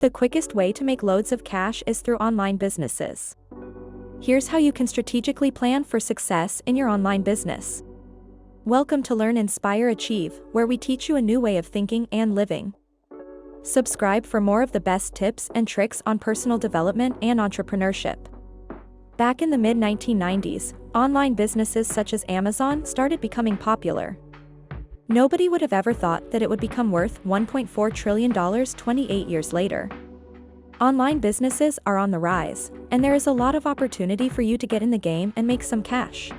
The quickest way to make loads of cash is through online businesses. Here's how you can strategically plan for success in your online business. Welcome to Learn, Inspire, Achieve, where we teach you a new way of thinking and living. Subscribe for more of the best tips and tricks on personal development and entrepreneurship. Back in the mid-1990s, online businesses such as Amazon started becoming popular. Nobody would have ever thought that it would become worth $1.4 trillion 28 years later. Online businesses are on the rise, and there is a lot of opportunity for you to get in the game and make some cash.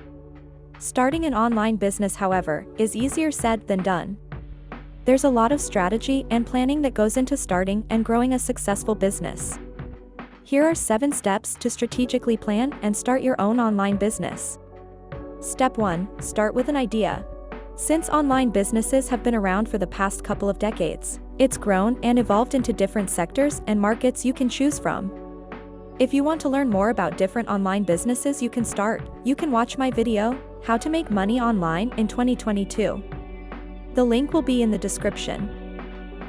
Starting an online business, however, is easier said than done. There's a lot of strategy and planning that goes into starting and growing a successful business. Here are 7 steps to strategically plan and start your own online business. Step 1. Start with an idea. Since online businesses have been around for the past couple of decades, it's grown and evolved into different sectors and markets you can choose from. If you want to learn more about different online businesses you can start, you can watch my video, How to Make Money Online in 2022. The link will be in the description.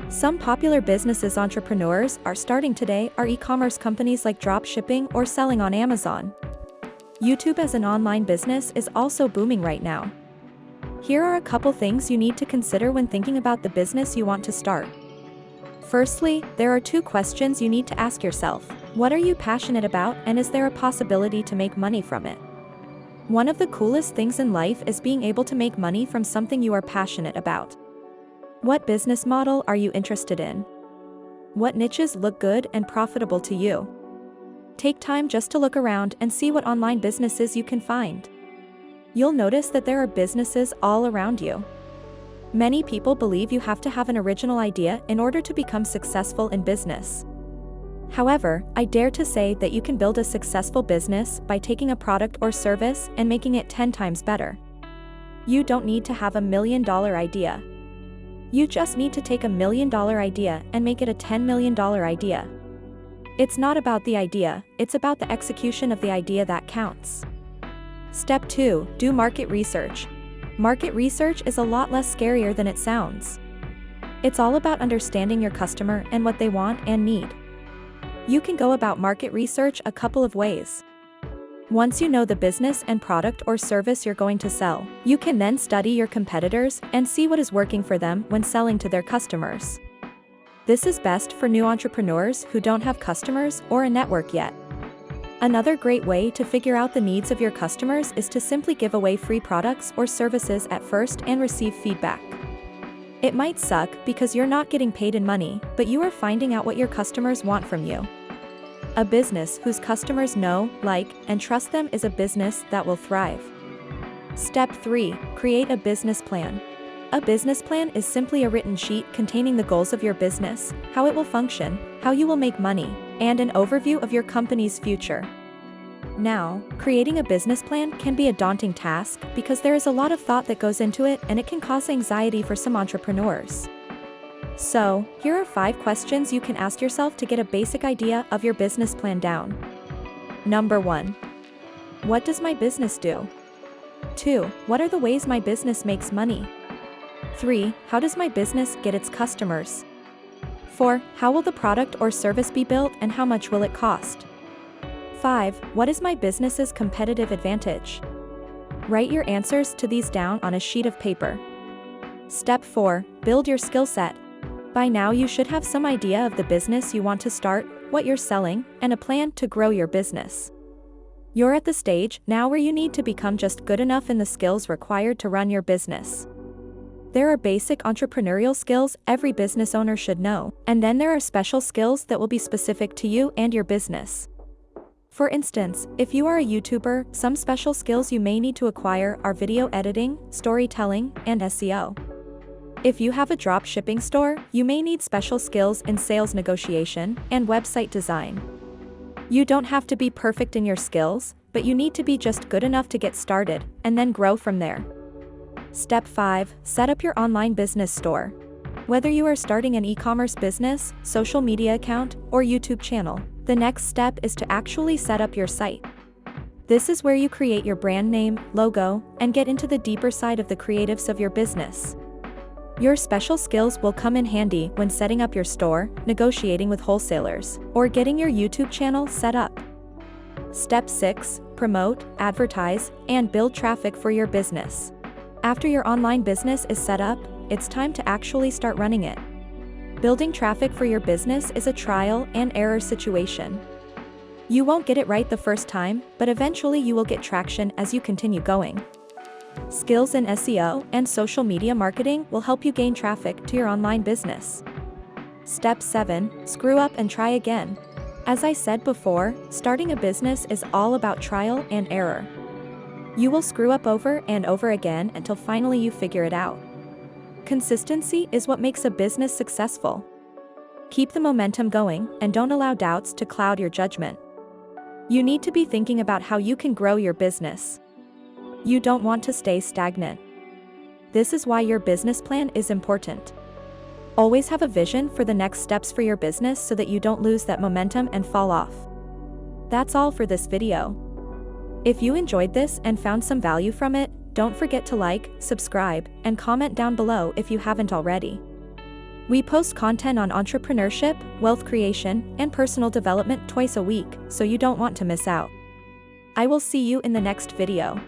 Some popular businesses entrepreneurs are starting today are e-commerce companies like drop shipping or selling on Amazon. YouTube as an online business is also booming right now. Here are a couple things you need to consider when thinking about the business you want to start. Firstly, there are 2 questions you need to ask yourself. What are you passionate about, and is there a possibility to make money from it? One of the coolest things in life is being able to make money from something you are passionate about. What business model are you interested in? What niches look good and profitable to you? Take time just to look around and see what online businesses you can find. You'll notice that there are businesses all around you. Many people believe you have to have an original idea in order to become successful in business. However, I dare to say that you can build a successful business by taking a product or service and making it 10 times better. You don't need to have $1 million idea. You just need to take $1 million idea and make it a $10 million idea. It's not about the idea, it's about the execution of the idea that counts. Step 2. Do market research. Market research is a lot less scarier than it sounds. It's all about understanding your customer and what they want and need. You can go about market research a couple of ways. Once you know the business and product or service you're going to sell, you can then study your competitors and see what is working for them when selling to their customers. This is best for new entrepreneurs who don't have customers or a network yet. Another great way to figure out the needs of your customers is to simply give away free products or services at first and receive feedback. It might suck because you're not getting paid in money, but you are finding out what your customers want from you. A business whose customers know, like, and trust them is a business that will thrive. Step 3. Create a business plan. A business plan is simply a written sheet containing the goals of your business, how it will function, how you will make money, and an overview of your company's future. Now, creating a business plan can be a daunting task because there is a lot of thought that goes into it, and it can cause anxiety for some entrepreneurs. So, here are 5 questions you can ask yourself to get a basic idea of your business plan down. Number 1. What does my business do? 2. What are the ways my business makes money? 3. How does my business get its customers? 4. How will the product or service be built and how much will it cost? 5. What is my business's competitive advantage? Write your answers to these down on a sheet of paper. Step 4. Build your skill set. By now you should have some idea of the business you want to start, what you're selling, and a plan to grow your business. You're at the stage now where you need to become just good enough in the skills required to run your business. There are basic entrepreneurial skills every business owner should know, and then there are special skills that will be specific to you and your business. For instance, if you are a YouTuber, some special skills you may need to acquire are video editing, storytelling, and SEO. If you have a drop shipping store, you may need special skills in sales negotiation and website design. You don't have to be perfect in your skills, but you need to be just good enough to get started, and then grow from there. Step 5. Set up your online business store. Whether you are starting an e-commerce business, social media account, or YouTube channel, the next step is to actually set up your site. This is where you create your brand name, logo, and get into the deeper side of the creatives of your business. Your special skills will come in handy when setting up your store, negotiating with wholesalers, or getting your YouTube channel set up. Step 6. Promote, advertise, and build traffic for your business. After your online business is set up, it's time to actually start running it. Building traffic for your business is a trial and error situation. You won't get it right the first time, but eventually you will get traction as you continue going. Skills in SEO and social media marketing will help you gain traffic to your online business. Step 7. Screw up and try again. As I said before, starting a business is all about trial and error. You will screw up over and over again until finally you figure it out. Consistency is what makes a business successful. Keep the momentum going and don't allow doubts to cloud your judgment. You need to be thinking about how you can grow your business. You don't want to stay stagnant. This is why your business plan is important. Always have a vision for the next steps for your business so that you don't lose that momentum and fall off. That's all for this video. If you enjoyed this and found some value from it, don't forget to like, subscribe, and comment down below if you haven't already. We post content on entrepreneurship, wealth creation, and personal development twice a week, so you don't want to miss out. I will see you in the next video.